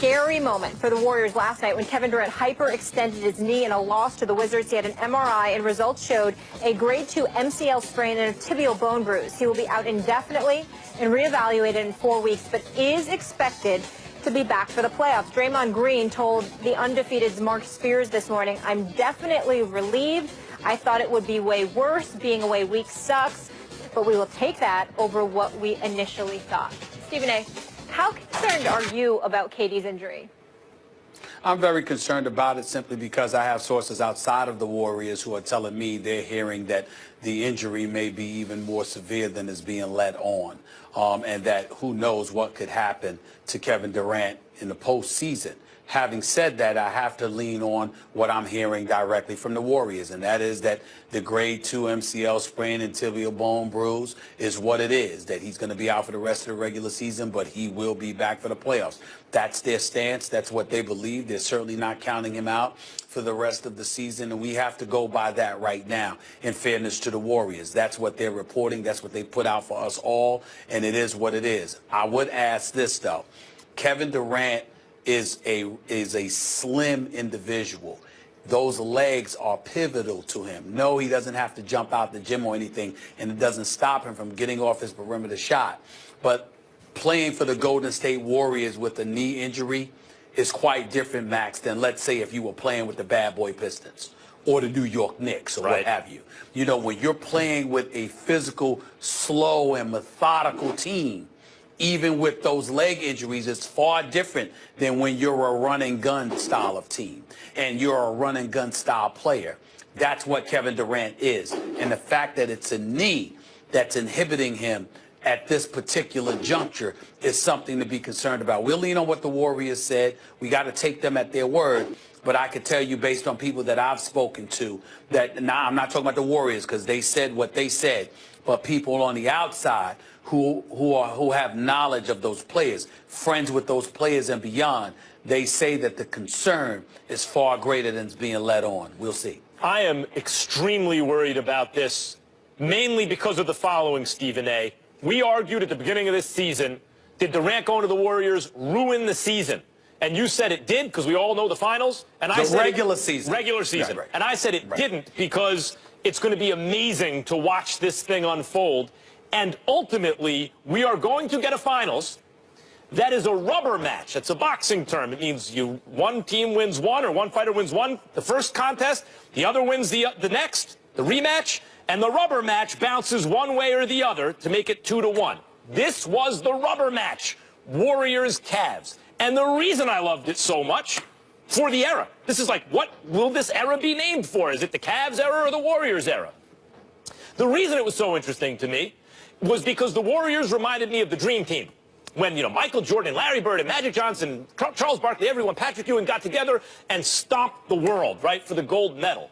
scary moment for the Warriors last night when Kevin Durant hyperextended his knee in a loss to the Wizards. He had an MRI, and results showed a grade 2 MCL sprain and a tibial bone bruise. He will be out indefinitely and reevaluated in 4 weeks, but is expected to be back for the playoffs. Draymond Green told the undefeated Mark Spears this morning, "I'm definitely relieved. I thought it would be way worse. Being away week sucks, but we will take that over what we initially thought." Stephen A., how concerned are you about KD's injury? I'm very concerned about it simply because I have sources outside of the Warriors who are telling me they're hearing that the injury may be even more severe than is being let on, and that who knows what could happen to Kevin Durant in the postseason. Having said that, I have to lean on what I'm hearing directly from the Warriors, and that is that the grade 2 MCL sprain and tibial bone bruise is what it is, that he's going to be out for the rest of the regular season, but he will be back for the playoffs. That's their stance. That's what they believe. They're certainly not counting him out for the rest of the season, and we have to go by that right now, in fairness to the Warriors. That's what they're reporting. That's what they put out for us all, and it is what it is. I would ask this, though. Kevin Durant is a slim individual. Those legs are pivotal to him. No, he doesn't have to jump out the gym or anything, and it doesn't stop him from getting off his perimeter shot. But playing for the Golden State Warriors with a knee injury is quite different, Max, than, let's say, if you were playing with the Bad Boy Pistons or the New York Knicks or what have you. You know, when you're playing with a physical, slow, and methodical team, even with those leg injuries, it's far different than when you're a run-and-gun style of team and you're a run-and-gun style player. That's what Kevin Durant is. And the fact that it's a knee that's inhibiting him at this particular juncture is something to be concerned about. We'll lean on what the Warriors said. We got to take them at their word. But I could tell you, based on people that I've spoken to, that now I'm not talking about the Warriors because they said what they said, but people on the outside who have knowledge of those players, friends with those players and beyond, they say that the concern is far greater than it's being let on. We'll see. I am extremely worried about this, mainly because of the following, Stephen A. We argued at the beginning of this season, did Durant going to the Warriors ruin the season? And you said it did because we all know the finals. And I said regular season. Regular season. Right. And I said it didn't because it's going to be amazing to watch this thing unfold. And ultimately, we are going to get a finals that is a rubber match. That's a boxing term. It means one team wins one or one fighter wins one, the first contest, the other wins the next, the rematch, and the rubber match bounces one way or the other to make it 2-1. This was the rubber match, Warriors-Cavs. And the reason I loved it so much, for the era. This is like, what will this era be named for? Is it the Cavs era or the Warriors era? The reason it was so interesting to me was because the Warriors reminded me of the Dream Team. When, Michael Jordan, Larry Bird, and Magic Johnson, Charles Barkley, everyone, Patrick Ewing got together and stomped the world, right, for the gold medal.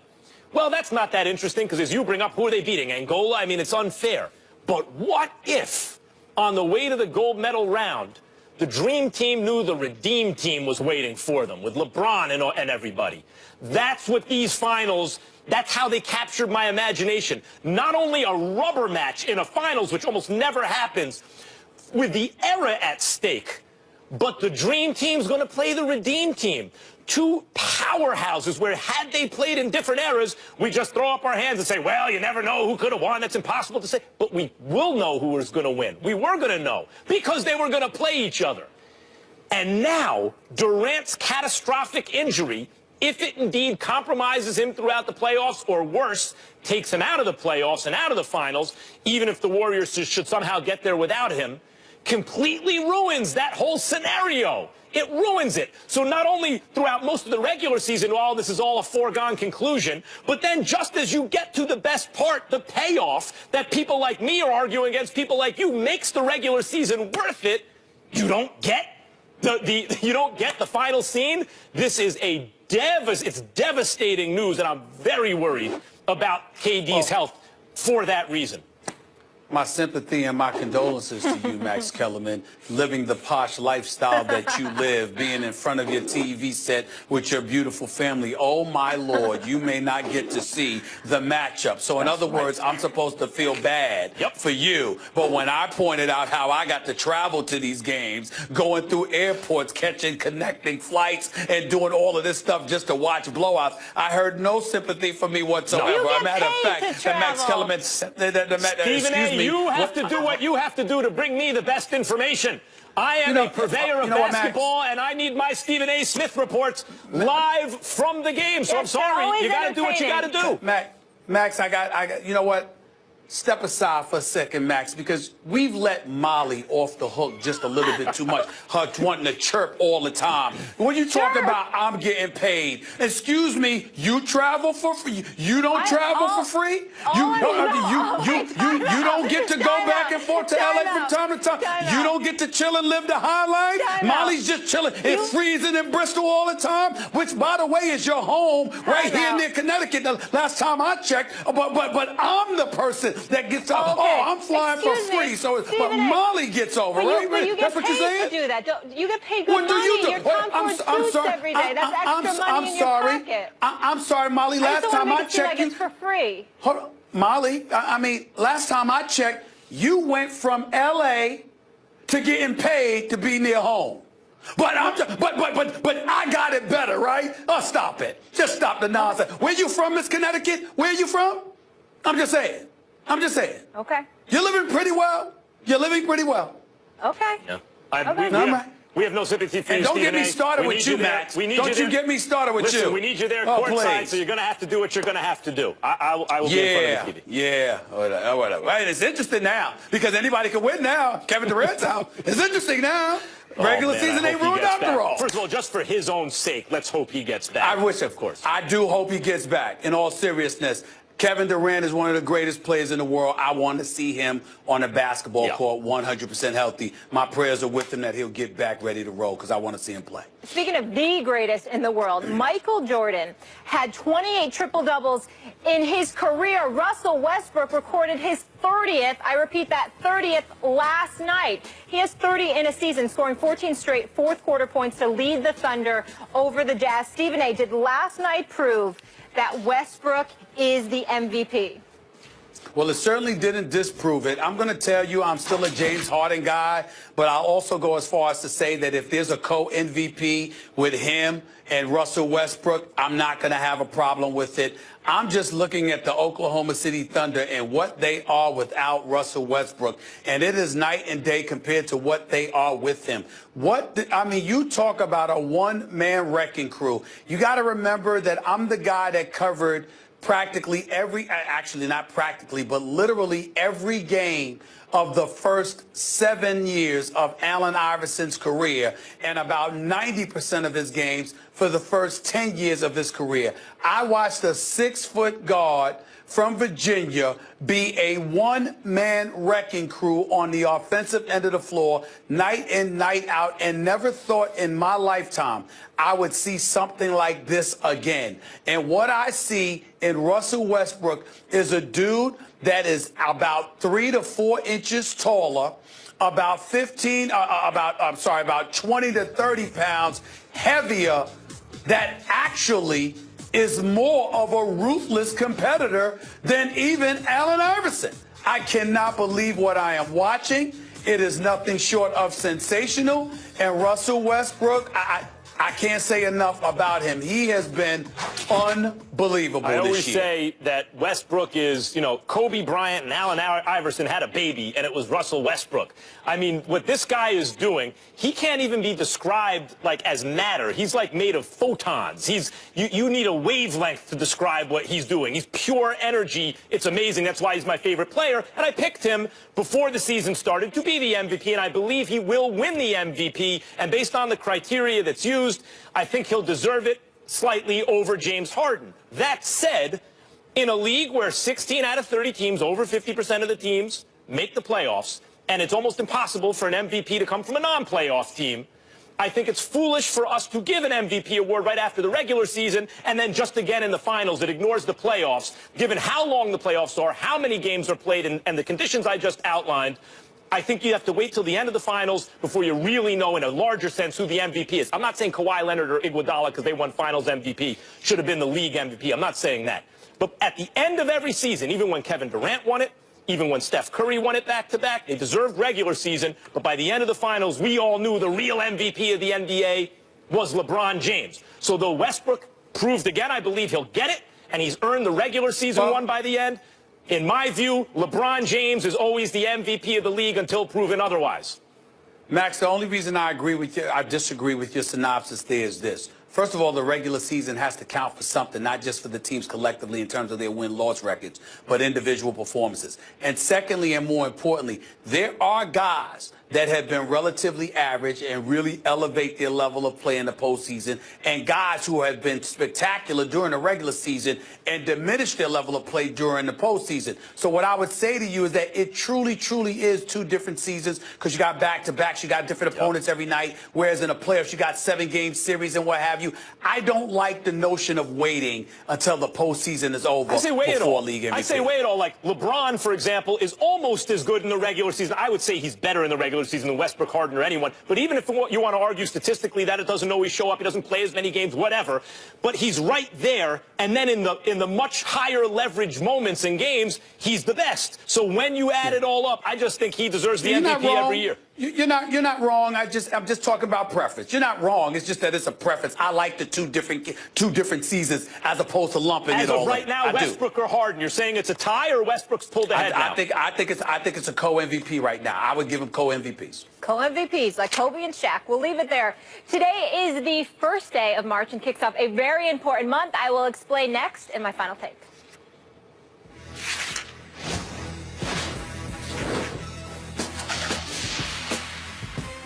Well, that's not that interesting because, as you bring up, who are they beating? Angola? I mean, it's unfair. But what if, on the way to the gold medal round, the Dream Team knew the Redeem Team was waiting for them with LeBron and everybody? That's what these finals, that's how they captured my imagination. Not only a rubber match in a finals, which almost never happens, with the era at stake, but the Dream Team's going to play the Redeem Team. Two powerhouses where, had they played in different eras, we just throw up our hands and say, well, you never know who could have won. That's impossible to say. But we will know who was going to win. We were going to know because they were going to play each other. And now, Durant's catastrophic injury, if it indeed compromises him throughout the playoffs, or worse, takes him out of the playoffs and out of the finals, even if the Warriors should somehow get there without him, completely ruins that whole scenario. It ruins it. So not only throughout most of the regular season, this is all a foregone conclusion, but then just as you get to the best part, the payoff that people like me are arguing against people like you makes the regular season worth it, you don't get the final scene. This is it's devastating news, and I'm very worried about KD's health for that reason. My sympathy and my condolences to you, Max Kellerman, living the posh lifestyle that you live, being in front of your TV set with your beautiful family. Oh, my Lord, you may not get to see the matchup. So, in other words, I'm supposed to feel bad for you. But when I pointed out how I got to travel to these games, going through airports, catching connecting flights, and doing all of this stuff just to watch blowouts, I heard no sympathy for me whatsoever. As a matter of fact, that Max Kellerman, Stephen A., you have to do what you have to do to bring me the best information. I am a purveyor of basketball, and I need my Stephen A. Smith reports live from the game. So I'm sorry, you got to do what you got to do. Max, I got. You know what? Step aside for a second, Max, because we've let Molly off the hook just a little bit too much. Her wanting to chirp all the time. When you talk about I'm getting paid, excuse me, you travel for free? You don't travel for free? You don't get to go back and forth to LA from time to time? You don't get to chill and live the high life? Molly's just chilling. It's freezing in Bristol all the time, which, by the way, is your home right here near Connecticut. The last time I checked, but I'm the person that gets up. Oh, I'm flying for free. So but Molly gets over, right? But you get paid to do that. You get paid good money. You're Tom Ford suits every day. That's extra money in your pocket. I'm sorry, Molly. Last time I checked, it's for free. Hold on, Molly. I mean, last time I checked, you went from L.A. to getting paid to be near home. But I got it better, right? Oh, stop it. Just stop the nonsense. Where you from, Miss Connecticut? Where you from? I'm just saying. Okay. You're living pretty well. You're living pretty well. Okay. Yeah. We have no sympathy for you, and don't Stephen get me started with you, Max. Don't you get me started with you. We need you there courtside, so you're going to have to do what you're going to have to do. I will be in front of the TV. Yeah, whatever. Right, it's interesting now because anybody can win now. Kevin Durant's out. It's interesting now. Regular season ain't ruined after all. First of all, just for his own sake, let's hope he gets back. I wish, of course. I do hope he gets back. In all seriousness, Kevin Durant is one of the greatest players in the world. I want to see him on a basketball court 100% healthy. My prayers are with him that he'll get back ready to roll because I want to see him play. Speaking of the greatest in the world, Michael Jordan had 28 triple-doubles in his career. Russell Westbrook recorded his 30th, I repeat that, 30th last night. He has 30 in a season, scoring 14 straight fourth-quarter points to lead the Thunder over the Jazz. Stephen A., did last night prove that Westbrook is the MVP? Well, it certainly didn't disprove it. I'm going to tell you I'm still a James Harden guy, but I'll also go as far as to say that if there's a co-MVP with him and Russell Westbrook, I'm not going to have a problem with it. I'm just looking at the Oklahoma City Thunder and what they are without Russell Westbrook, and it is night and day compared to what they are with him. You talk about a one-man wrecking crew. You got to remember that I'm the guy that covered practically actually not practically, but literally every game of the first 7 years of Allen Iverson's career and about 90% of his games for the first 10 years of his career. I watched a 6-foot guard from Virginia be a one-man wrecking crew on the offensive end of the floor night in, night out, and never thought in my lifetime I would see something like this again. And what I see in Russell Westbrook is a dude that is about 3 to 4 inches taller, about 20 to 30 pounds heavier, that actually is more of a ruthless competitor than even Allen Iverson. I cannot believe what I am watching. It is nothing short of sensational. And Russell Westbrook, I can't say enough about him. He has been unbelievable this year. I always say that Westbrook is, Kobe Bryant and Allen Iverson had a baby, and it was Russell Westbrook. I mean, what this guy is doing, he can't even be described like as matter. He's like made of photons. You need a wavelength to describe what he's doing. He's pure energy. It's amazing. That's why he's my favorite player. And I picked him before the season started to be the MVP, and I believe he will win the MVP. And based on the criteria that's used, I think he'll deserve it slightly over James Harden. That said, in a league where 16 out of 30 teams, over 50% of the teams, make the playoffs, and it's almost impossible for an MVP to come from a non-playoff team, I think it's foolish for us to give an MVP award right after the regular season and then just again in the finals. It ignores the playoffs. Given how long the playoffs are, how many games are played, and the conditions I just outlined, I think you have to wait till the end of the finals before you really know in a larger sense who the MVP is. I'm not saying Kawhi Leonard or Iguodala, because they won finals MVP, should have been the league MVP. I'm not saying that. But at the end of every season, even when Kevin Durant won it, even when Steph Curry won it back-to-back, they deserved regular season. But by the end of the finals, we all knew the real MVP of the NBA was LeBron James. So though Westbrook proved again, I believe he'll get it, and he's earned the regular season one by the end, in my view, LeBron James is always the MVP of the league until proven otherwise. Max, the only reason I disagree with your synopsis there is this. First of all, the regular season has to count for something, not just for the teams collectively in terms of their win-loss records, but individual performances. And secondly, and more importantly, there are guys that have been relatively average and really elevate their level of play in the postseason, and guys who have been spectacular during the regular season and diminish their level of play during the postseason. So what I would say to you is that it truly, truly is two different seasons, because you got back-to-backs, you got different opponents every night, whereas in the playoffs you got 7-game series and what have you. I don't like the notion of waiting until the postseason is over before league MVP. I say wait it all. Like LeBron, for example, is almost as good in the regular season. I would say he's better in the regular season than Westbrook, Harden, or anyone. But even if you want to argue statistically that it doesn't always show up, he doesn't play as many games, whatever. But he's right there. And then in the much higher leverage moments in games, he's the best. So when you add it all up, I just think he deserves the MVP every year. You're not wrong. I'm just talking about preference. You're not wrong. It's just that it's a preference. I like the two different seasons as opposed to lumping it all. As of right now, Westbrook or Harden, you're saying it's a tie, or Westbrook's pulled ahead now? I think it's a co-MVP right now. I would give him co-MVPs. Co-MVPs like Kobe and Shaq. We'll leave it there. Today is the first day of March and kicks off a very important month. I will explain next in my final take.